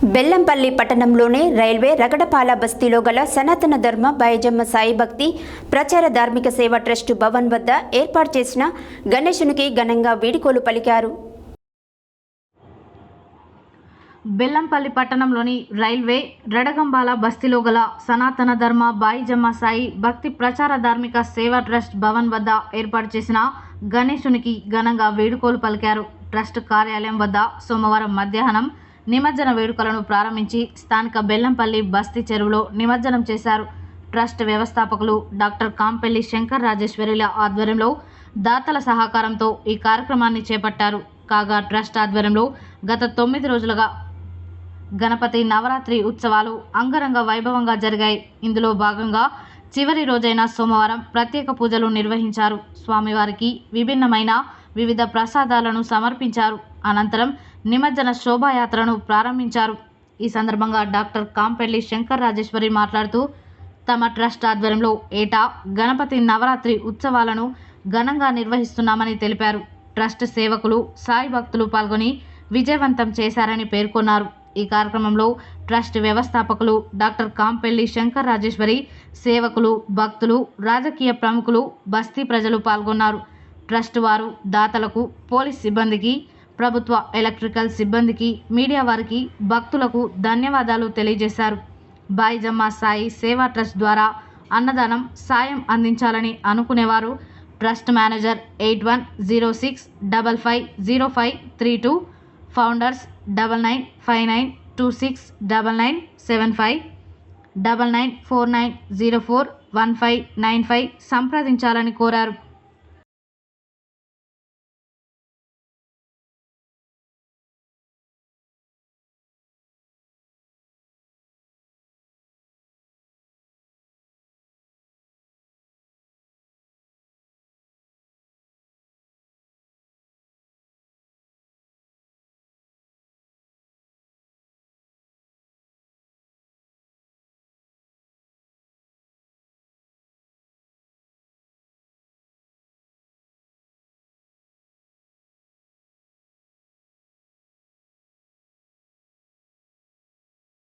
బెల్లంపల్లి పట్టణంలోని రైల్వే రగడపాల బస్తీలో గల సనాతన ధర్మ బైజమ్మ సాయి భక్తి ప్రచార ధార్మిక సేవా ట్రస్ట్ భవన్ వద్ద ఏర్పాటు చేసిన గణేశునికి ఘనంగా వీడ్కోలు పలికారు. బెల్లంపల్లి పట్టణంలోని రైల్వే రడగంబాల బస్తీలో గల సనాతన ధర్మ బాయిజమ్మ సాయి భక్తి ప్రచార ధార్మిక సేవా ట్రస్ట్ భవన్ వద్ద ఏర్పాటు చేసిన గణేశునికి ఘనంగా వేడుకలు పలికారు. ట్రస్ట్ కార్యాలయం వద్ద సోమవారం మధ్యాహ్నం నిమజ్జన వేడుకలను ప్రారంభించి స్థానిక బెల్లంపల్లి బస్తీ చెరువులో నిమజ్జనం చేశారు. ట్రస్ట్ వ్యవస్థాపకులు డాక్టర్ కాంపెల్లి శంకర్ రాజేశ్వరిల ఆధ్వర్యంలో దాతల సహకారంతో ఈ కార్యక్రమాన్ని చేపట్టారు. కాగా ట్రస్ట్ ఆధ్వర్యంలో గత 9 రోజులుగా గణపతి నవరాత్రి ఉత్సవాలు అంగరంగ వైభవంగా జరిగాయి. ఇందులో భాగంగా చివరి రోజైన సోమవారం ప్రత్యేక పూజలు నిర్వహించారు. స్వామివారికి విభిన్నమైన వివిధ ప్రసాదాలను సమర్పించారు. అనంతరం నిమజ్జన శోభాయాత్రను ప్రారంభించారు. ఈ సందర్భంగా డాక్టర్ కాంపెల్లి శంకర్ రాజేశ్వరి మాట్లాడుతూ తమ ట్రస్ట్ ఆధ్వర్యంలో ఏటా గణపతి నవరాత్రి ఉత్సవాలను ఘనంగా నిర్వహిస్తున్నామని తెలిపారు. ట్రస్ట్ సేవకులు సాయి భక్తులు పాల్గొని విజయవంతం చేశారని పేర్కొన్నారు. ఈ కార్యక్రమంలో ట్రస్ట్ వ్యవస్థాపకులు డాక్టర్ కాంపెల్లి శంకర్ రాజేశ్వరి, సేవకులు, భక్తులు, రాజకీయ ప్రముఖులు, బస్తీ ప్రజలు పాల్గొన్నారు. ట్రస్ట్ వారు దాతలకు, పోలీస్ సిబ్బందికి, ప్రభుత్వ ఎలక్ట్రికల్ సిబ్బందికి, మీడియా వారికి, భక్తులకు ధన్యవాదాలు తెలియజేశారు. బాయిజమ్మ సాయి సేవా ట్రస్ట్ ద్వారా అన్నదానం సాయం అందించాలని అనుకునేవారు ట్రస్ట్ మేనేజర్ 8106550532, ఫౌండర్స్ 9959269975 9949041595 సంప్రదించాలని కోరారు.